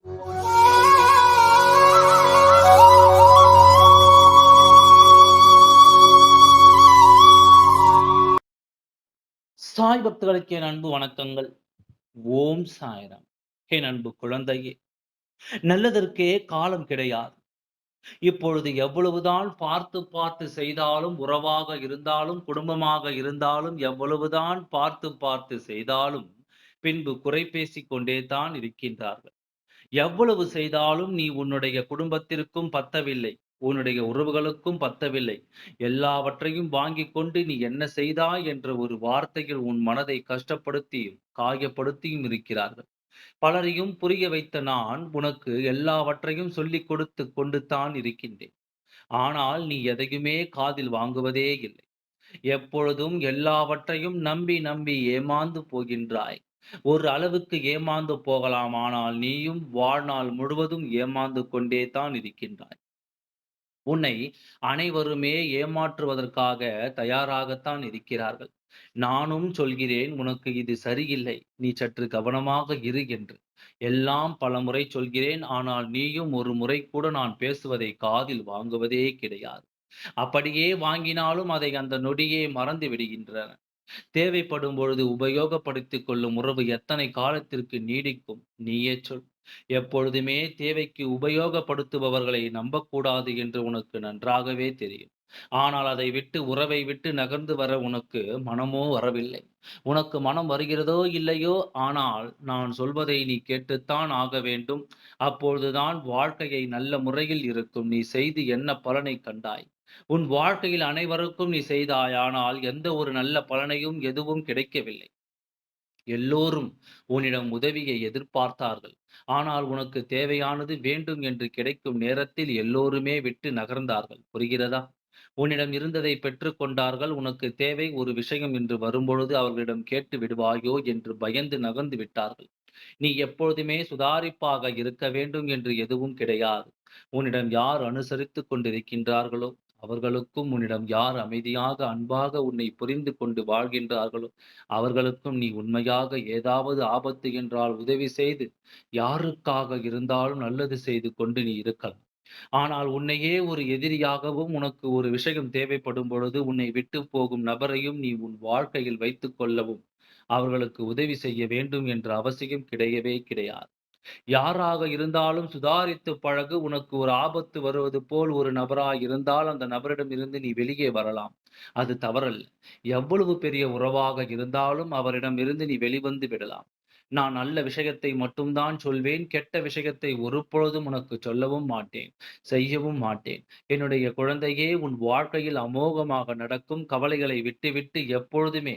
சாய் பக்தர்களுக்கு என் அன்பு வணக்கங்கள். ஓம் சாய்ராம். என் அன்பு குழந்தையே, நல்லதற்கே காலம் கிடையாது. இப்பொழுது எவ்வளவுதான் பார்த்து பார்த்து செய்தாலும், உறவாக இருந்தாலும், குடும்பமாக இருந்தாலும், எவ்வளவுதான் பார்த்து பார்த்து செய்தாலும், பின்பு குறை பேசிக் கொண்டே தான் இருக்கின்றார்கள். எவ்வளவு செய்தாலும் நீ உன்னுடைய குடும்பத்திற்கும் பத்தவில்லை. உன்னுடைய உறவுகளுக்கும் பத்தவில்லை. எல்லாவற்றையும் வாங்கிக் கொண்டு நீ என்ன செய்தாய் என்ற ஒரு வார்த்தையில் உன் மனதை கஷ்டப்படுத்தியும், காயப்படுத்தியும் இருக்கிறார்கள். பலரையும் புரிய வைத்த நான் உனக்கு எல்லாவற்றையும் சொல்லிக் கொடுத்து கொண்டு தான் இருக்கின்றேன். ஆனால் நீ எதையுமே காதில் வாங்குவதே இல்லை. எப்பொழுதும் எல்லாவற்றையும் நம்பி நம்பி ஏமாந்து போகின்றாய். ஒரு அளவுக்கு ஏமாந்து போகலாம். ஆனால் நீயும் வாழ்நாள் முழுவதும் ஏமாந்து கொண்டே தான் இருக்கின்றாய். உன்னை அனைவருமே ஏமாற்றுவதற்காக தயாராகத்தான் இருக்கிறார்கள். நானும் சொல்கிறேன், உனக்கு இது சரியில்லை. நீ சற்று கவனமாக இரு என்று. எல்லாம் பலமுறை சொல்கிறேன். ஆனால் நீயும் ஒரு முறை கூட நான் பேசுவதை காதில் வாங்குவதே கிடையாது. அப்படியே வாங்கினாலும் அதை அந்த நொடியே மறந்து விடுகின்றன. தேவைப்படும் பொழுது உபயோகப்படுத்திக் கொள்ளும் உறவு எத்தனை காலத்திற்கு நீடிக்கும்? நீயே சொல். எப்பொழுதுமே தேவைக்கு உபயோகப்படுத்துபவர்களை நம்பக்கூடாது என்று உனக்கு நன்றாகவே தெரியும். ஆனால் அதை விட்டு உறவை விட்டு நகர்ந்து வர உனக்கு மனமோ வரவில்லை. உனக்கு மனம் வருகிறதோ இல்லையோ, ஆனால் நான் சொல்வதை நீ கேட்டுத்தான் ஆக வேண்டும். அப்பொழுதுதான் வாழ்க்கையை நல்ல முறையில் இருக்கும். நீ செய்து என்ன பலனை கண்டாய்? உன் வாழ்க்கையில் அனைவருக்கும் நீ செய்தாய். ஆனால் எந்த ஒரு நல்ல பலனையும் எதுவும் கிடைக்கவில்லை. எல்லோரும் உன்னிடம் உதவியை எதிர்பார்த்தார்கள். ஆனால் உனக்கு தேவையானது வேண்டும் என்று கிடைக்கும் நேரத்தில் எல்லோருமே விட்டு நகர்ந்தார்கள். புரிகிறதா? உன்னிடம் இருந்ததை பெற்றுக் கொண்டார்கள். உனக்கு தேவை ஒரு விஷயம் என்று வரும்பொழுது அவர்களிடம் கேட்டு விடுவாயோ என்று பயந்து நகர்ந்து விட்டார்கள். நீ எப்பொழுதுமே சுதாரிப்பாக இருக்க வேண்டும் என்று எதுவும் கிடையாது. உன்னிடம் யார் அனுசரித்துக் கொண்டிருக்கின்றார்களோ, அவர்களுக்கும் உன்னிடம் யார் அமைதியாக, அன்பாக உன்னை புரிந்து கொண்டு வாழ்கின்றார்களோ, அவர்களுக்கும் நீ உண்மையாக ஏதாவது ஆபத்து என்றால் உதவி செய்து, யாருக்காக இருந்தாலும் நல்லது செய்து கொண்டு நீ இருக்கலாம். ஆனால் உன்னையே ஒரு எதிரியாகவும், உனக்கு ஒரு விஷயம் தேவைப்படும் பொழுது, உன்னை விட்டு போகும் நபரையும் நீ உன் வாழ்க்கையில் வைத்துக் கொள்ளவும், அவர்களுக்கு உதவி செய்ய வேண்டும் என்ற அவசியம் கிடையவே கிடையாது. யாராக இருந்தாலும் சுதாரித்து பழகு. உனக்கு ஒரு ஆபத்து வருவது போல் ஒரு நபராய் இருந்தால், அந்த நபரிடமிருந்து நீ வெளியே வரலாம். அது தவறல்ல. எவ்வளவு பெரிய உறவாக இருந்தாலும் அவரிடமிருந்து நீ வெளிவந்து விடலாம். நான் நல்ல விஷயத்தை மட்டும் தான் சொல்வேன். கெட்ட விஷயத்தை ஒருபொழுதும் உனக்கு சொல்லவும் மாட்டேன். செய்யவும் மாட்டேன். என்னுடைய குழந்தையே, உன் வாழ்க்கையில் அமோகமாக நடக்கும். கவலைகளை விட்டுவிட்டு எப்பொழுதுமே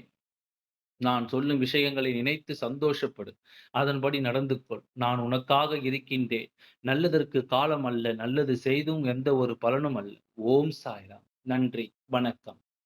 நான் சொல்லும் விஷயங்களை நினைத்து சந்தோஷப்படு. அதன்படி நடந்து கொள். நான் உனக்காக இருக்கின்றேன். நல்லதற்கு காலம் அல்ல. நல்லது செய்தும் எந்த ஒரு பலனும் அல்ல. ஓம் சாய்ராம். நன்றி. வணக்கம்.